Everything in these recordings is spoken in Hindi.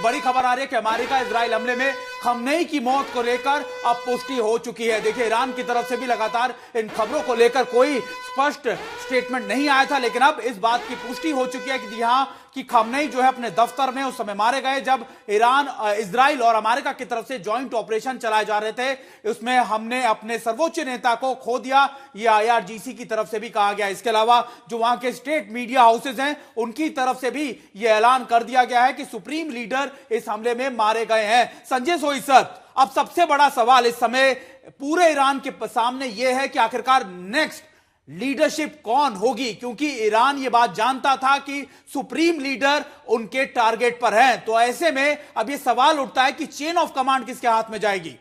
बड़ी खबर आ रही है कि अमेरिका इजराइल हमले में खमनेई की मौत को लेकर अब पुष्टि हो चुकी है। देखिए, ईरान की तरफ से भी लगातार इन खबरों को लेकर कोई स्पष्ट स्टेटमेंट नहीं आया था, लेकिन अब इस बात की पुष्टि हो चुकी है कि यहां कि खमनेई जो है अपने दफ्तर में उस समय मारे गए जब ईरान, इजराइल और अमेरिका की तरफ से ज्वाइंट ऑपरेशन चलाए जा रहे थे। उसमें हमने अपने सर्वोच्च नेता को खो दिया, यह IRGC की तरफ से भी कहा गया। इसके अलावा जो वहां के स्टेट मीडिया हाउसेज हैं उनकी तरफ से भी यह ऐलान कर दिया गया है कि सुप्रीम लीडर इस हमले में मारे गए हैं। संजय सोई सर, अब सबसे बड़ा सवाल इस समय पूरे ईरान के सामने यह है कि आखिरकार नेक्स्ट लीडरशिप कौन होगी, क्योंकि ईरान यह बात जानता था कि सुप्रीम लीडर उनके टारगेट पर है। तो ऐसे में अब यह सवाल उठता है कि चेन ऑफ कमांड किसके हाथ में जाएगी।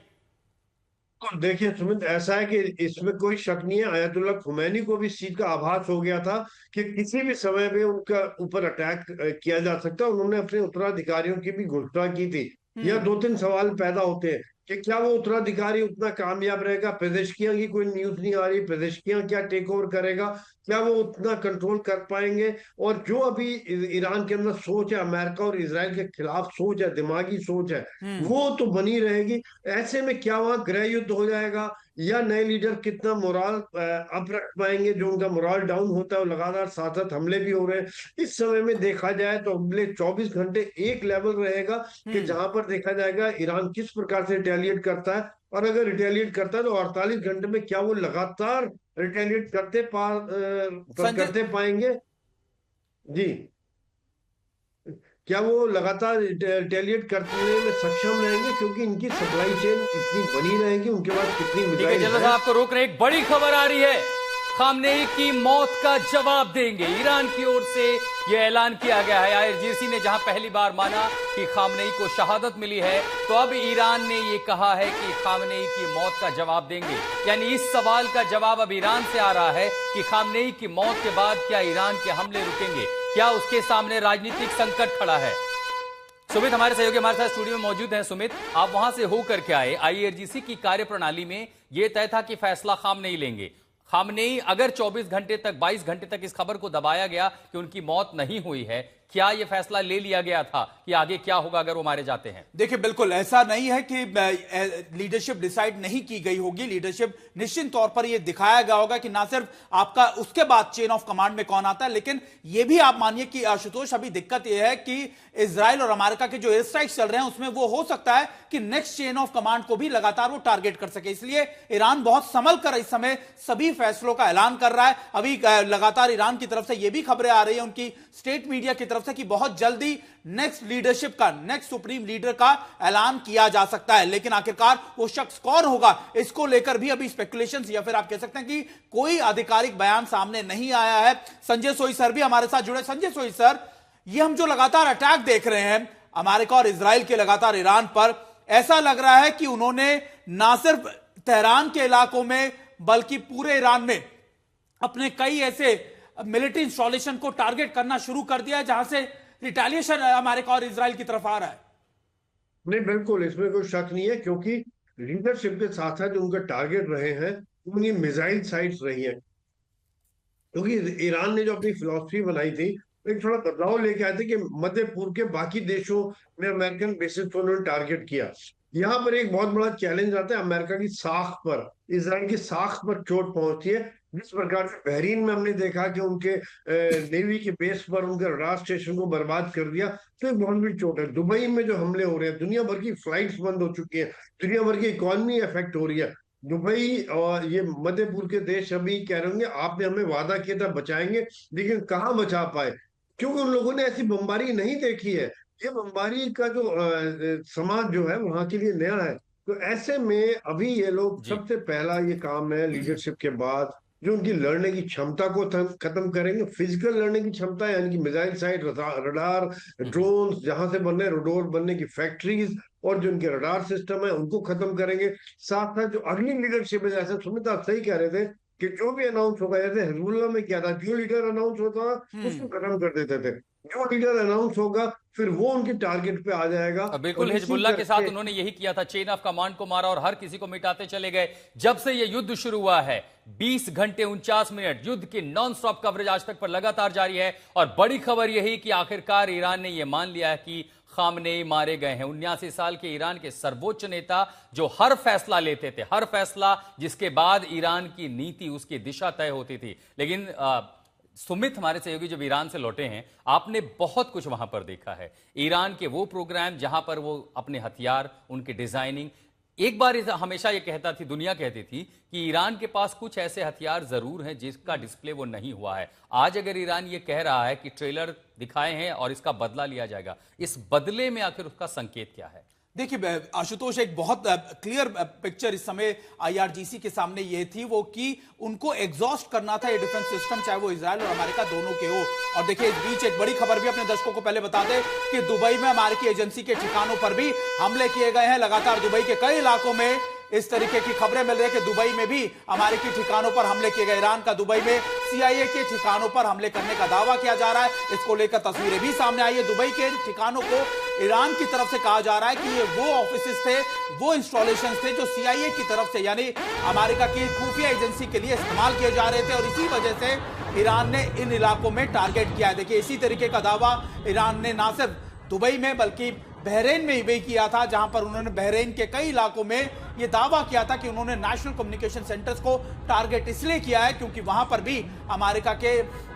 देखिए सुमित, ऐसा है कि इसमें कोई शक नहीं है, आयतुल्लाह खुमैनी को भी इस चीज का आभास हो गया था कि किसी भी समय पे उनका ऊपर अटैक किया जा सकता है। उन्होंने अपने उत्तराधिकारियों की भी घोषणा की थी। यह दो तीन सवाल पैदा होते हैं कि क्या वो उत्तराधिकारी उतना कामयाब रहेगा, पेजेशकियां की कोई न्यूज नहीं आ रही, पेजेशकियां क्या टेक ओवर करेगा, क्या वो उतना कंट्रोल कर पाएंगे। और जो अभी ईरान के अंदर सोच है, अमेरिका और इजराइल के खिलाफ सोच है, दिमागी सोच है, वो तो बनी रहेगी। ऐसे में क्या वहां गृह युद्ध हो जाएगा या नए लीडर कितना मोराल अप रख पाएंगे। जो उनका मोराल डाउन होता है, लगातार साथ साथ हमले भी हो रहे हैं। इस समय में देखा जाए तो अगले 24 घंटे एक लेवल रहेगा कि जहां पर देखा जाएगा ईरान किस प्रकार से रिटेलिएट करता है। और अगर रिटेलिएट करता है तो 48 घंटे में क्या वो लगातार रिटेलिएट करते पाएंगे जी, क्या वो लगातार रिटेलिएट करने में सक्षम रहेंगे, क्योंकि इनकी सप्लाई चेन इतनी बनी रहेगी, उनके पास कितनी मिसाइल है। आपको रोक रहे, एक बड़ी खबर आ रही है, खामनेई की मौत का जवाब देंगे। ईरान की ओर से यह ऐलान किया गया है। IRGC ने जहां पहली बार माना कि खामनेई को शहादत मिली है, तो अब ईरान ने यह कहा है कि खामनेई की मौत का जवाब देंगे। यानी इस सवाल का जवाब अब ईरान से आ रहा है कि खामनेई की मौत के बाद क्या ईरान के हमले रुकेंगे, क्या उसके सामने राजनीतिक संकट खड़ा है। सुमित हमारे सहयोगी हमारे साथ स्टूडियो में मौजूद हैं। सुमित, आप वहां से होकर के आए। IRGC की कार्यप्रणाली में यह तय था कि फैसला खामनेई लेंगे। खामनेई अगर 24 घंटे तक, 22 घंटे तक इस खबर को दबाया गया कि उनकी मौत नहीं हुई है, क्या यह फैसला ले लिया गया था कि आगे क्या होगा अगर वो मारे जाते हैं? देखिए, बिल्कुल ऐसा नहीं है कि लीडरशिप डिसाइड नहीं की गई होगी। लीडरशिप निश्चित तौर पर यह दिखाया गया होगा कि ना सिर्फ आपका उसके बाद चेन ऑफ कमांड में कौन आता है, लेकिन यह भी आप मानिए कि आशुतोष अभी दिक्कत यह है कि इजराइल और अमेरिका के जो एयर स्ट्राइक्स चल रहे हैं उसमें वो हो सकता है कि नेक्स्ट चेन ऑफ कमांड को भी लगातार वो टारगेट कर सके। इसलिए ईरान बहुत संभल कर इस समय सभी फैसलों का ऐलान कर रहा है। अभी लगातार ईरान की तरफ से यह भी खबरें आ रही है उनकी स्टेट मीडिया की तरफ से कि बहुत जल्दी नेक्स्ट लीडरशिप का, नेक्स्ट सुप्रीम लीडर का ऐलान किया जा सकता है। लेकिन आखिरकार वो शख्स कौन होगा, इसको लेकर भी अभी स्पेकुलेशंस या फिर आप कह सकते हैं कि कोई आधिकारिक बयान सामने नहीं आया है। संजय सोई सर भी हमारे साथ जुड़े। संजय सोई सर, ये हम जो लगातार अटैक देख रहे हैं अमेरिका और इजराइल के लगातार ईरान पर, ऐसा लग रहा है कि उन्होंने ना सिर्फ तेहरान के इलाकों में बल्कि पूरे ईरान में अपने कई ऐसे मिलिट्री इंस्टॉलेशन को टारगेट करना शुरू कर दिया है जहां से रिटेलिएशन अमेरिका और इजराइल की तरफ आ रहा है। नहीं, बिल्कुल इसमें कोई शक नहीं है, क्योंकि लीडरशिप के साथ साथ जो उनका टारगेट रहे हैं उनकी मिसाइल साइट्स रही हैं। क्योंकि ईरान ने जो अपनी फिलॉसफी बनाई थी, एक थोड़ा बदलाव लेके आए थे कि मध्य पूर्व के बाकी देशों में अमेरिकन बेसिस पर उन्होंने टारगेट किया। यहाँ पर एक बहुत बड़ा चैलेंज आता है अमेरिका की साख पर, इजराइल की साख पर चोट पहुंचती है। जिस प्रकार से बहरीन में हमने देखा कि उनके नेवी के बेस पर उनके रडार स्टेशन को बर्बाद कर दिया, तो एक बहुत बड़ी चोट है। दुबई में जो हमले हो रहे हैं, दुनिया भर की फ्लाइट्स बंद हो चुकी है, दुनिया भर की इकोनॉमी इफेक्ट हो रही है। दुबई और ये मध्य पूर्व के देश अभी कह रहे होंगे आपने हमें वादा किया था बचाएंगे, लेकिन कहाँ बचा पाए, क्योंकि उन लोगों ने ऐसी बमबारी नहीं देखी है। ये बमबारी का जो समाज जो है वहां के लिए नया है। तो ऐसे में अभी ये लोग, सबसे पहला ये काम है लीडरशिप के बाद, जो उनकी लड़ने की क्षमता को खत्म करेंगे। फिजिकल लड़ने की क्षमता है, यानी कि मिसाइल साइट, रडार, ड्रोन जहां से बन रहे, रोडोर बनने की फैक्ट्रीज और जो उनके रडार सिस्टम है उनको खत्म करेंगे। साथ साथ जो अगली लीडरशिप है, जैसे सुमित आप सही कह रहे थे कि जो भी अनाउंस होगा, जैसे हिजबुल्लाह में क्या था, जो लीडर अनाउंस होता उसको खत्म कर देते थे। जो लीडर अनाउंस होगा फिर वो उनके टारगेट पे आ जाएगा। बिल्कुल हिजबुल्लाह के साथ उन्होंने यही किया था, चेन ऑफ कमांड को मारा और हर किसी को मिटाते चले गए। जब से ये युद्ध शुरू हुआ है 20 घंटे 49 मिनट युद्ध की नॉन स्टॉप कवरेज आज तक पर लगातार जारी है। और बड़ी खबर यही कि आखिरकार ईरान ने यह मान लिया है कि खामनेई मारे गए हैं। 79 साल के ईरान के सर्वोच्च नेता जो हर फैसला लेते थे, हर फैसला जिसके बाद ईरान की नीति, उसकी दिशा तय होती थी। लेकिन सुमित हमारे सहयोगी जब ईरान से लौटे हैं, आपने बहुत कुछ वहां पर देखा है। ईरान के वो प्रोग्राम जहां पर वो अपने हथियार, उनकी डिजाइनिंग, एक बार हमेशा ये कहता थी, दुनिया कहती थी कि ईरान के पास कुछ ऐसे हथियार जरूर हैं जिसका डिस्प्ले वो नहीं हुआ है। आज अगर ईरान ये कह रहा है कि ट्रेलर दिखाए हैं और इसका बदला लिया जाएगा, इस बदले में आखिर उसका संकेत क्या है? देखिए आशुतोष, एक बहुत क्लियर पिक्चर इस समय आईआरजीसी के सामने ये थी, वो कि उनको एग्जॉस्ट करना था ये डिफेंस सिस्टम, चाहे वो इजराइल और अमेरिका दोनों के हो। और देखिए इस बीच एक बड़ी खबर भी अपने दर्शकों को पहले बता दें कि दुबई में अमेरिकी एजेंसी के ठिकानों पर भी हमले किए गए हैं। लगातार दुबई के कई इलाकों में इस तरीके की खबरें मिल रही है कि दुबई में भी अमेरिकी ठिकानों पर हमले किए गए। ईरान का दुबई में सीआईए के ठिकानों पर हमले करने का दावा किया जा रहा है। इसको लेकर तस्वीरें भी सामने आई है। दुबई के ठिकानों को ईरान की तरफ से कहा जा रहा है कि ये वो ऑफिसेस थे, वो इंस्टॉलेशन थे जो सीआईए की तरफ से, यानी अमेरिका की खुफिया एजेंसी के लिए इस्तेमाल किए जा रहे थे, और इसी वजह से ईरान ने इन इलाकों में टारगेट किया है। देखिए इसी तरीके का दावा ईरान ने ना सिर्फ दुबई में बल्कि बहरीन में भी किया था, जहां पर उन्होंने बहरीन के कई इलाकों में यह दावा किया था कि उन्होंने नेशनल कम्युनिकेशन सेंटर्स को टारगेट इसलिए किया है क्योंकि वहां पर भी अमेरिका के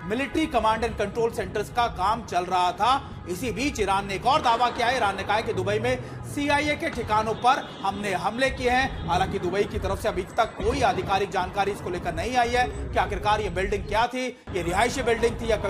military command and control centres का काम चल रहा था। इसी बीच ईरान ने एक और दावा किया है। ईरान ने कहा है कि दुबई में सीआईए के ठिकानों पर हमने हमले किए हैं। हालांकि दुबई की तरफ से अभी तक कोई आधिकारिक जानकारी इसको लेकर नहीं आई है कि आखिरकार ये बिल्डिंग क्या थी, ये रिहायशी बिल्डिंग थी या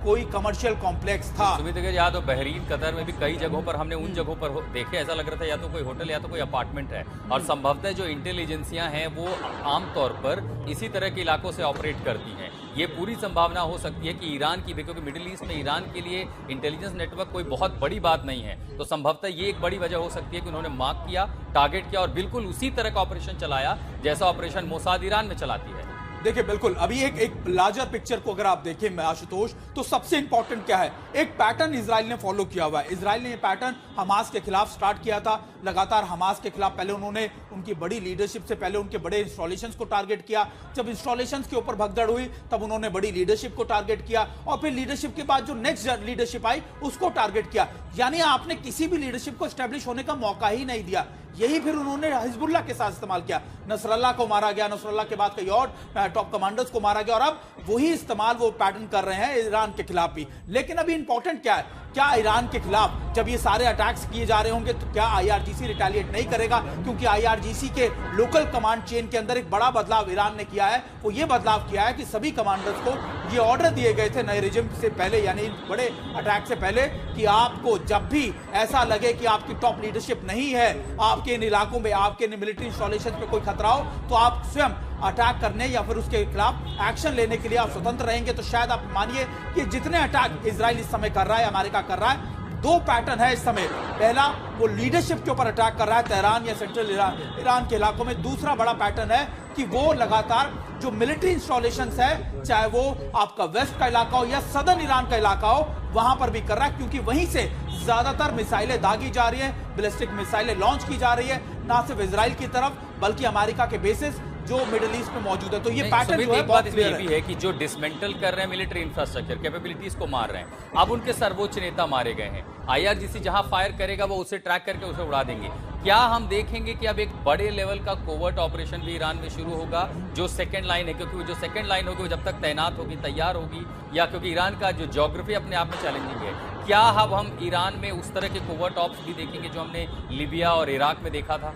कोई कमर्शियल कॉम्प्लेक्स था। सुमित, या तो बहरीन, कतर में भी कई जगहों पर हमने उन जगहों पर देखे, ऐसा लग रहा था या तो कोई होटल या तो कोई अपार्टमेंट है। और संभवतः जो इंटेल एजेंसियां हैं वो आमतौर पर इसी तरह के इलाकों से ऑपरेट करती हैं। ये पूरी संभावना हो सकती है कि ईरान की भी, क्योंकि मिडिल ईस्ट में ईरान के लिए इंटेलिजेंस नेटवर्क कोई बहुत बड़ी बात नहीं है, तो संभवतः ये एक बड़ी वजह हो सकती है कि उन्होंने मार्क किया, टारगेट किया और बिल्कुल उसी तरह का ऑपरेशन चलाया जैसा ऑपरेशन मोसाद ईरान में चलाती है। देखिए बिल्कुल, अभी एक लार्जर पिक्चर को अगर आप देखें आशुतोष, तो सबसे इंपॉर्टेंट क्या है, एक पैटर्न इजराइल ने फॉलो किया हुआ है। इजराइल ने ये पैटर्न हमास के खिलाफ स्टार्ट किया था। लगातार हमास के खिलाफ पहले उन्होंने उनकी बड़ी लीडरशिप से पहले उनके बड़े इंस्टॉलेशंस को टारगेट किया। जब इंस्टॉलेशंस के ऊपर भगदड़ हुई तब उन्होंने बड़ी लीडरशिप को टारगेट किया, और फिर लीडरशिप के बाद जो नेक्स्ट लीडरशिप आई उसको टारगेट किया। यानी आपने किसी भी लीडरशिप को एस्टेब्लिश होने का मौका ही नहीं दिया। यही फिर उन्होंने हिजबुल्लाह के साथ इस्तेमाल किया। नसरल्लाह को मारा गया, नसरल्लाह के बाद कई और टॉप कमांडर्स को मारा गया, और अब वही इस्तेमाल वो पैटर्न कर रहे हैं ईरान के खिलाफ भी। लेकिन अभी इंपॉर्टेंट क्या है, क्या ईरान के खिलाफ जब ये सारे अटैक्स किए जा रहे होंगे तो क्या आईआरजीसी रिटेलिएट नहीं करेगा? क्योंकि आईआरजीसी के लोकल कमांड चेन के अंदर एक बड़ा बदलाव ईरान ने किया है। वो ये बदलाव किया है कि सभी कमांडर्स को ये ऑर्डर दिए गए थे नए रिजिम से पहले, यानी बड़े अटैक से पहले, कि आपको जब भी ऐसा लगे कि आपकी टॉप लीडरशिप नहीं है, आपके इन इलाकों में, आपके मिलिट्री इंस्टॉलेशन पे कोई खतरा हो, तो आप स्वयं अटैक करने या फिर उसके खिलाफ एक्शन लेने के लिए आप स्वतंत्र रहेंगे। तो शायद आप मानिए कि जितने अटैक इजराइल इस समय कर रहा है, अमेरिका कर रहा है, दो पैटर्न है इस समय। पहला, वो लीडरशिप के ऊपर अटैक कर रहा है तेहरान या सेंट्रल ईरान के इलाकों में। दूसरा बड़ा पैटर्न है कि वो लगातार जो मिलिट्री इंस्टॉलेशंस है, चाहे वो आपका वेस्ट का इलाका हो या सदर्न ईरान का इलाका हो, वहां पर भी कर रहा है, क्योंकि वहीं से ज्यादातर मिसाइलें दागी जा रही है, बैलिस्टिक मिसाइलें लॉन्च की जा रही है, ना सिर्फ इजराइल की तरफ बल्कि अमेरिका के बेसिस जो मिडिल ईस्ट में मौजूद है। तो ये पैटर्न जो है बहुत क्लियर है कि जो डिसमेंटल कर रहे हैं मिलिट्री इंफ्रास्ट्रक्चर कैपेबिलिटीज को मार रहे हैं, अब उनके सर्वोच्च नेता मारे गए हैं। आईआरजीसी जहां फायर करेगा वो उसे ट्रैक करके उसे उड़ा देंगे। क्या हम देखेंगे कि अब एक बड़े लेवल का कोवर्ट ऑपरेशन भी ईरान में शुरू होगा, जो सेकंड लाइन है, क्योंकि जो सेकंड लाइन होगी वो जब तक तैनात होगी, तैयार होगी, या क्योंकि ईरान का जो ज्योग्राफी अपने आप में चैलेंजिंग है, क्या अब हम ईरान में उस तरह के कोवर्ट ऑप्स भी देखेंगे जो हमने लीबिया और इराक में देखा था?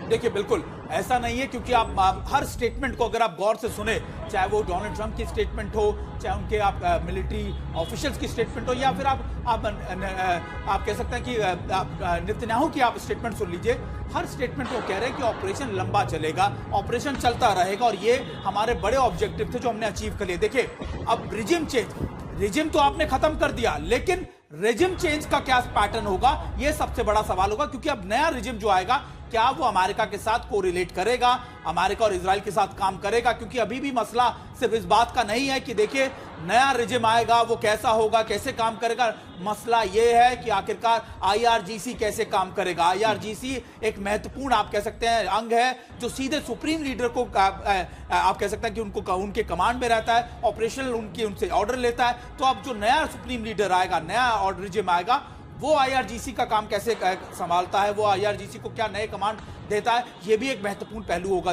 देखिए बिल्कुल ऐसा नहीं है, क्योंकि आप हर स्टेटमेंट को अगर आप गौर से सुने, चाहे वो डोनाल्ड ट्रंप की स्टेटमेंट हो, चाहे उनके आप मिलिट्री ऑफिशियल्स की स्टेटमेंट हो, या फिर आप कह सकते हैं कि नेतन्याहू की आप स्टेटमेंट सुन लीजिए, हर स्टेटमेंट वो कह रहे हैं कि ऑपरेशन लंबा चलेगा, ऑपरेशन चलता रहेगा, और ये हमारे बड़े ऑब्जेक्टिव थे जो हमने अचीव कर लिए। देखिए अब रिजिम तो आपने खत्म कर दिया, लेकिन रिजिम चेंज का क्या पैटर्न होगा, यह सबसे बड़ा सवाल होगा। क्योंकि अब नया रिजिम जो आएगा, क्या वो अमेरिका के साथ कोरिलेट करेगा, अमेरिका और इजराइल के साथ काम करेगा? क्योंकि अभी भी मसला सिर्फ इस बात का नहीं है कि देखिए नया रिजिम आएगा, वो कैसा होगा, कैसे काम करेगा। मसला ये है कि आखिरकार आईआरजीसी कैसे काम करेगा। आईआरजीसी एक महत्वपूर्ण आप कह सकते हैं अंग है, जो सीधे सुप्रीम लीडर को आप कह सकते हैं कि उनके कमांड में रहता है, ऑपरेशनल उनसे ऑर्डर लेता है। तो अब जो नया सुप्रीम लीडर आएगा, नया और रिजिम आएगा, वो आईआरजीसी का काम कैसे संभालता है, वो आईआरजीसी को क्या नए कमांड देता है, ये भी एक महत्वपूर्ण पहलू होगा।